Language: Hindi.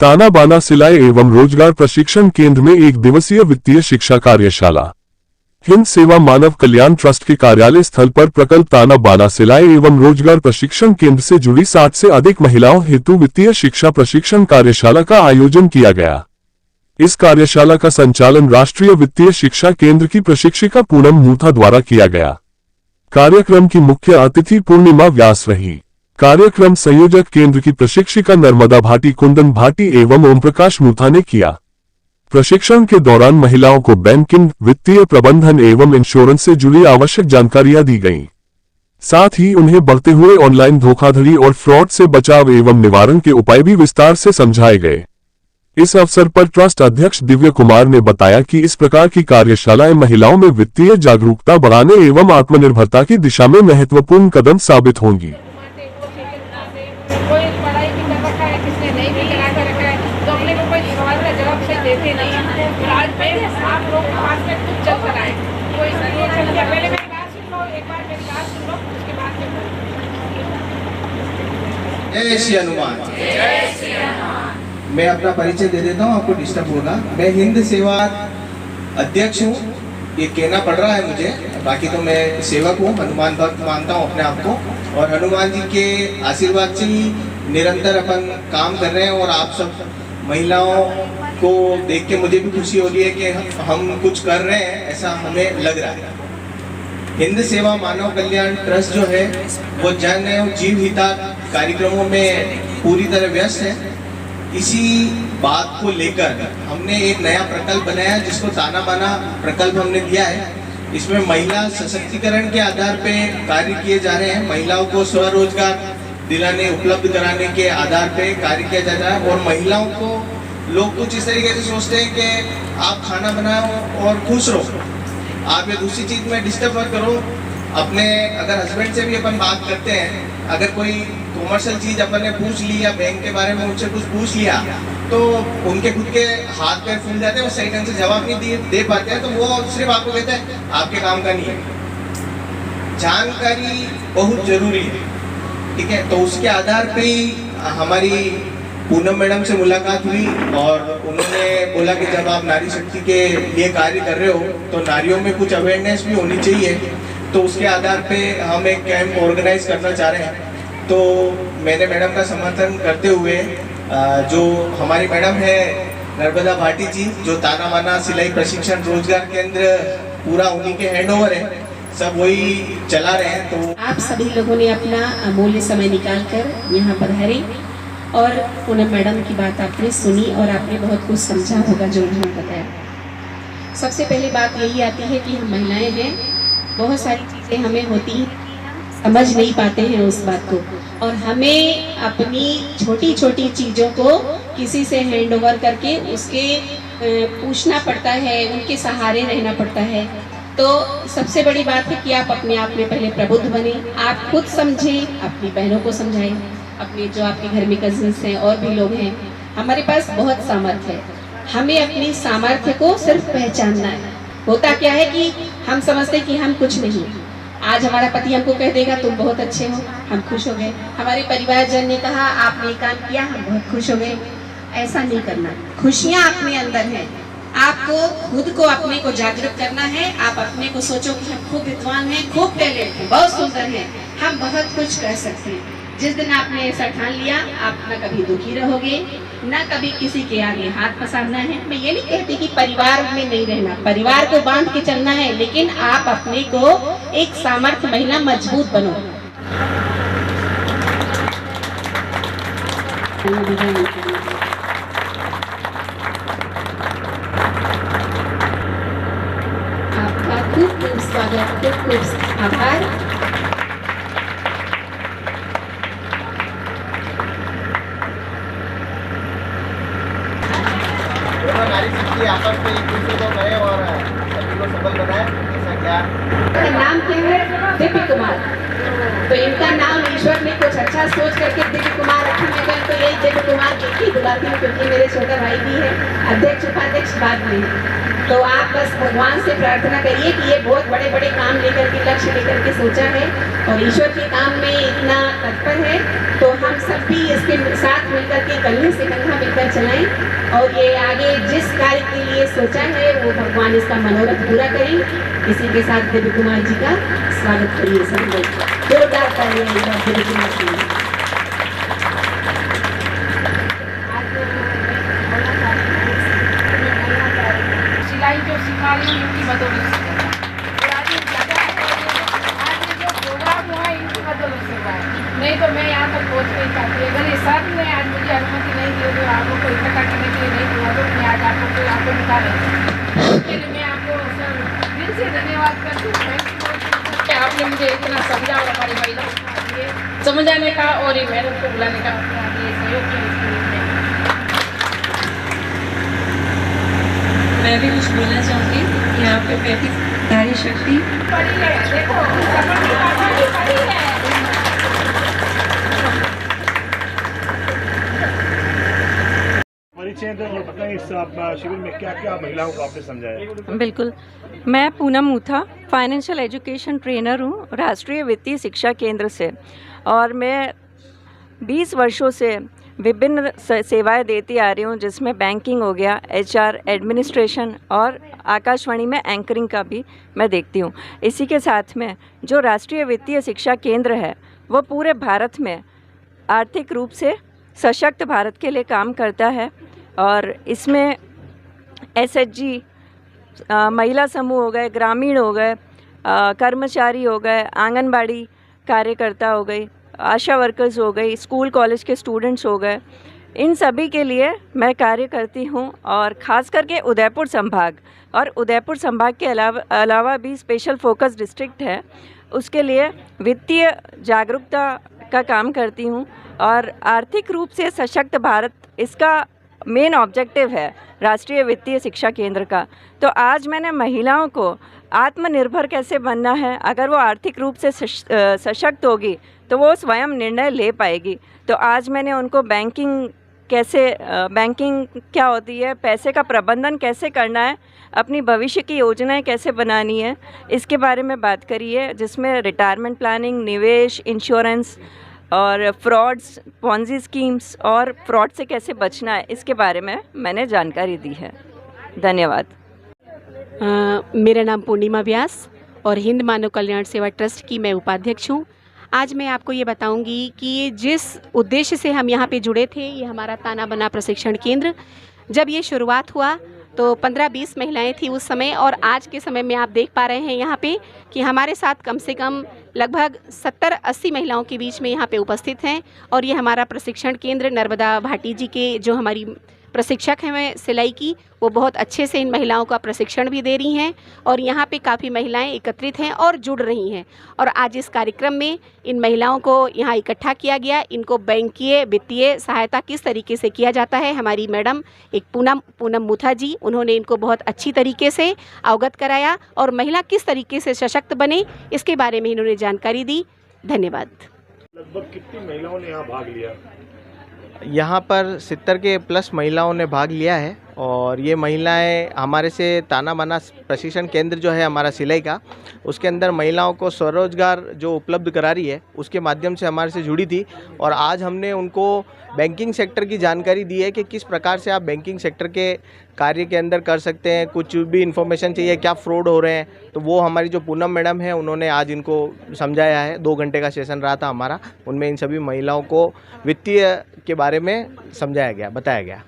ताना बाना सिलाई एवं रोजगार प्रशिक्षण केंद्र में एक दिवसीय वित्तीय शिक्षा कार्यशाला। हिंद सेवा मानव कल्याण ट्रस्ट के कार्यालय स्थल पर प्रकल्प ताना बाना सिलाई एवं रोजगार प्रशिक्षण केंद्र से जुड़ी 60 से अधिक महिलाओं हेतु वित्तीय शिक्षा प्रशिक्षण कार्यशाला का आयोजन किया गया। इस कार्यशाला का संचालन राष्ट्रीय वित्तीय शिक्षा केंद्र की प्रशिक्षिका पूनम मूथा द्वारा किया गया। कार्यक्रम की मुख्य अतिथि पूर्णिमा व्यास रही। कार्यक्रम संयोजक केंद्र की प्रशिक्षिका नर्मदा भाटी, कुंदन भाटी एवं ओम प्रकाश मूथा ने किया। प्रशिक्षण के दौरान महिलाओं को बैंकिंग, वित्तीय प्रबंधन एवं इंश्योरेंस से जुड़ी आवश्यक जानकारियां दी गईं। साथ ही उन्हें बढ़ते हुए ऑनलाइन धोखाधड़ी और फ्रॉड से बचाव एवं निवारण के उपाय भी विस्तार से समझाए गए। इस अवसर पर ट्रस्ट अध्यक्ष दिव्य कुमार ने बताया कि इस प्रकार की कार्यशालाएं महिलाओं में वित्तीय जागरूकता बढ़ाने एवं आत्मनिर्भरता की दिशा में महत्वपूर्ण कदम साबित होंगी। कोई पढ़ाई भी कर रखा है, किसने नहीं भी करा कर रखा है, तो अपने को कोई सवाल का जवाब से देते नहीं है। तो आज में आप लोग पास में कुछ चल कर आए, कोई नहीं चल गया। पहले मेरी बात सुन लो, एक बार मेरी बात सुन लो, उसके बाद जय श्री हनुमान। मैं अपना परिचय दे देता हूँ, आपको डिस्टर्ब होगा। मैं हिंद सेवा अध्यक्ष हूँ, ये कहना पड़ रहा है मुझे, बाकी तो मैं सेवक हूँ, हनुमान भक्त मानता हूँ अपने आप को। और हनुमान जी के आशीर्वाद से ही निरंतर अपन काम कर रहे हैं। और आप सब महिलाओं को देख के मुझे भी खुशी हो रही है कि हम कुछ कर रहे हैं, ऐसा हमें लग रहा है। हिंद सेवा मानव कल्याण ट्रस्ट जो है वो जन एवं जीव हिता कार्यक्रमों में पूरी तरह व्यस्त है। इसी बात को लेकर हमने एक नया प्रकल्प बनाया, जिसको ताना बाना प्रकल्प हमने दिया है। इसमें महिला सशक्तिकरण के आधार पे कार्य किए जा रहे हैं। महिलाओं को स्वरोजगार दिलाने, उपलब्ध कराने के आधार पे कार्य किया जा रहा है। और महिलाओं को लोग कुछ इस तरीके से सोचते हैं कि आप खाना बनाओ और खुश रहो, आप ये दूसरी चीज में डिस्टर्ब मत करो। अपने अगर हस्बैंड से भी अपन बात करते हैं, अगर कोई कॉमर्शियल चीज अपन ने पूछ ली या बैंक के बारे में उनसे कुछ पूछ लिया, तो उनके खुद के हाथ पैर फूल जाते हैं, वो सही ढंग से जवाब नहीं दे पाते हैं। तो वो सिर्फ आपको कहते हैं आपके काम का नहीं है। जानकारी बहुत जरूरी है, ठीक है। तो उसके आधार पे ही हमारी पूनम मैडम से मुलाकात हुई और उन्होंने बोला कि जब आप नारी शक्ति के लिए कार्य कर रहे हो तो नारियों में कुछ अवेयरनेस भी होनी चाहिए। तो उसके आधार पे हम एक कैंप ऑर्गेनाइज करना चाह रहे हैं। तो मैंने मैडम का समर्थन करते हुए, जो हमारी मैडम है नर्मदा भाटी जी, जो ताना बाना सिलाई प्रशिक्षण रोजगार केंद्र पूरा उन्हीं के हैंडओवर है, सब वही चला रहे हैं। तो आप सभी लोगों ने अपना अमूल्य समय निकालकर यहाँ पधारे और पूनम मैडम की बात आपने सुनी और आपने बहुत कुछ समझा होगा जो उन्होंने बताया। सबसे पहली बात यही आती है कि हम महिलाएं हैं, बहुत सारी चीज़ें हमें होती हैं, समझ नहीं पाते हैं उस बात को, और हमें अपनी छोटी छोटी चीज़ों को किसी से हैंड ओवर करके उसके पूछना पड़ता है, उनके सहारे रहना पड़ता है। तो सबसे बड़ी बात है कि आप अपने आप में पहले प्रबुद्ध बने, आप खुद समझें, अपनी बहनों को समझाएं, अपने जो आपके घर में कजिन्स हैं और भी लोग हैं। हमारे पास बहुत सामर्थ्य है, हमें अपनी सामर्थ्य को सिर्फ पहचानना है। होता क्या है कि हम समझते कि हम कुछ नहीं। आज हमारा पति हमको कह देगा तुम बहुत अच्छे हो, हम खुश हो गए। हमारे परिवारजन ने कहा आपने काम किया, हम बहुत खुश हो गए। ऐसा नहीं करना, खुशियाँ अपने अंदर हैं, आपको खुद को अपने को जागरूक करना है। आप अपने को सोचो कि हम खूब विद्वान हैं, खूब टैलेंट हैं, बहुत सुंदर हैं, हम बहुत कुछ कर सकते हैं। जिस दिन आपने ऐसा ठान लिया, आप न कभी दुखी रहोगे, न कभी किसी के आगे हाथ पसारना है। मैं ये नहीं कहती कि परिवार में नहीं रहना, परिवार को बांध के चलना है, लेकिन आप अपने को एक सामर्थ्य महिला मजबूत बनो। आपका खूब खूब स्वागत, खूब खूब आभार। नारी शक्ति आपस में एक दूसरे को गए और सभी को सबल बनाए, ऐसा क्या? नाम क्या है? दिव्य कुमार। तो इनका नाम ईश्वर ने कुछ अच्छा सोच करके दिव्य कुमार रखने लगा, तो यही दिव्य कुमार की बुलाती हूँ, क्योंकि मेरे छोटा भाई भी है, अध्यक्ष उपाध्यक्ष बाद में। तो आप बस भगवान से प्रार्थना करिए कि ये बहुत बड़े बड़े काम लेकर के, लक्ष्य लेकर के सोचा है और ईश्वर के काम में इतना तत्पर है। तो हम सब भी इसके साथ मिलकर के कंधे से कंधा लेकर चलाएं और ये आगे जिस कार्य के लिए सोचा है वो भगवान इसका मनोरथ पूरा करें। इसी के साथ देवी कुमार जी का स्वागत करिए सब लोग, जोरदार तालियां देवी कुमार जी। सिलाई जो सिखा रही हूँ इनकी बदौलत से कर रहा है। और आज ये ज़्यादा है, आज ये जो प्रोग्राम हुआ है इनकी बदौलत से हुआ है, नहीं तो मैं यहाँ तक पहुँच नहीं पाती। अगर ये सर ने आज मुझे अनुमति नहीं दी तो आपको को इकट्ठा करने के लिए नहीं दिया तो मैं आज आपको बता रही हूँ। उसके लिए मैं आपको सर दिल से धन्यवाद करती हूँ कि आपने मुझे इतना समझा और हमारी महिलाओं को ये समझाने का और ये मैडम को बुलाने का ये सहयोग किया इसके लिए। मैं भी कुछ बोलना चाहूँगी। यहाँ पे 35 नारी शक्ति पड़ी है, देखो सफल की बात भी पड़ी है। परिचय दें और बताएं इस शिविर में क्या क्या महिलाओं को आपने समझाया। बिल्कुल, मैं Poonam Mutha financial education trainer हूँ राष्ट्रीय वित्तीय शिक्षा केंद्र से, और मैं 20 वर्षों से विभिन्न सेवाएं देती आ रही हूँ, जिसमें बैंकिंग हो गया, HR, एडमिनिस्ट्रेशन और आकाशवाणी में एंकरिंग का भी मैं देखती हूँ। इसी के साथ में जो राष्ट्रीय वित्तीय शिक्षा केंद्र है वो पूरे भारत में आर्थिक रूप से सशक्त भारत के लिए काम करता है, और इसमें SHG महिला समूह हो गए, ग्रामीण हो गए, कर्मचारी हो गए, आंगनबाड़ी कार्यकर्ता हो गई, आशा वर्कर्स हो गई, स्कूल कॉलेज के स्टूडेंट्स हो गए, इन सभी के लिए मैं कार्य करती हूँ। और ख़ास करके उदयपुर संभाग और उदयपुर संभाग के अलावा भी स्पेशल फोकस डिस्ट्रिक्ट है, उसके लिए वित्तीय जागरूकता का काम करती हूँ। और आर्थिक रूप से सशक्त भारत इसका मेन ऑब्जेक्टिव है राष्ट्रीय वित्तीय शिक्षा केंद्र का। तो आज मैंने महिलाओं को आत्मनिर्भर कैसे बनना है, अगर वो आर्थिक रूप से सशक्त होगी तो वो स्वयं निर्णय ले पाएगी। तो आज मैंने उनको बैंकिंग क्या होती है, पैसे का प्रबंधन कैसे करना है, अपनी भविष्य की योजनाएं कैसे बनानी है, इसके बारे में बात करी है, जिसमें रिटायरमेंट प्लानिंग, निवेश, इंश्योरेंस और फ्रॉड्स, पॉन्जी स्कीम्स और फ्रॉड से कैसे बचना है, इसके बारे में मैंने जानकारी दी है। धन्यवाद। मेरा नाम पूर्णिमा व्यास और हिंद मानव कल्याण सेवा ट्रस्ट की मैं उपाध्यक्ष हूँ। आज मैं आपको ये बताऊंगी कि जिस उद्देश्य से हम यहाँ पे जुड़े थे, ये हमारा ताना बना प्रशिक्षण केंद्र, जब ये शुरुआत हुआ तो 15-20 महिलाएं थी उस समय, और आज के समय में आप देख पा रहे हैं यहाँ पे कि हमारे साथ कम से कम लगभग 70-80 महिलाओं के बीच में यहाँ पे उपस्थित हैं। और ये हमारा प्रशिक्षण केंद्र नर्मदा भाटी जी के जो हमारी प्रशिक्षक हैं सिलाई की, वो बहुत अच्छे से इन महिलाओं का प्रशिक्षण भी दे रही हैं, और यहाँ पे काफ़ी महिलाएं एकत्रित हैं और जुड़ रही हैं। और आज इस कार्यक्रम में इन महिलाओं को यहाँ इकट्ठा किया गया, इनको बैंकीय वित्तीय सहायता किस तरीके से किया जाता है, हमारी मैडम एक पूनम मूथा जी, उन्होंने इनको बहुत अच्छी तरीके से अवगत कराया, और महिला किस तरीके से सशक्त बने इसके बारे में इन्होंने जानकारी दी। धन्यवाद। लगभग कितनी महिलाओं ने यहाँ भाग लिया? यहाँ पर 70 के प्लस महिलाओं ने भाग लिया है, और ये महिलाएं हमारे से ताना बाना प्रशिक्षण केंद्र जो है हमारा सिलाई का, उसके अंदर महिलाओं को स्वरोजगार जो उपलब्ध करा रही है उसके माध्यम से हमारे से जुड़ी थी। और आज हमने उनको बैंकिंग सेक्टर की जानकारी दी है कि किस प्रकार से आप बैंकिंग सेक्टर के कार्य के अंदर कर सकते हैं, कुछ भी इन्फॉर्मेशन चाहिए, क्या फ्रॉड हो रहे हैं, तो वो हमारी जो पूनम मैडम है उन्होंने आज इनको समझाया है। 2 घंटे का सेशन रहा था हमारा, उनमें इन सभी महिलाओं को वित्तीय के बारे में समझाया गया, बताया गया।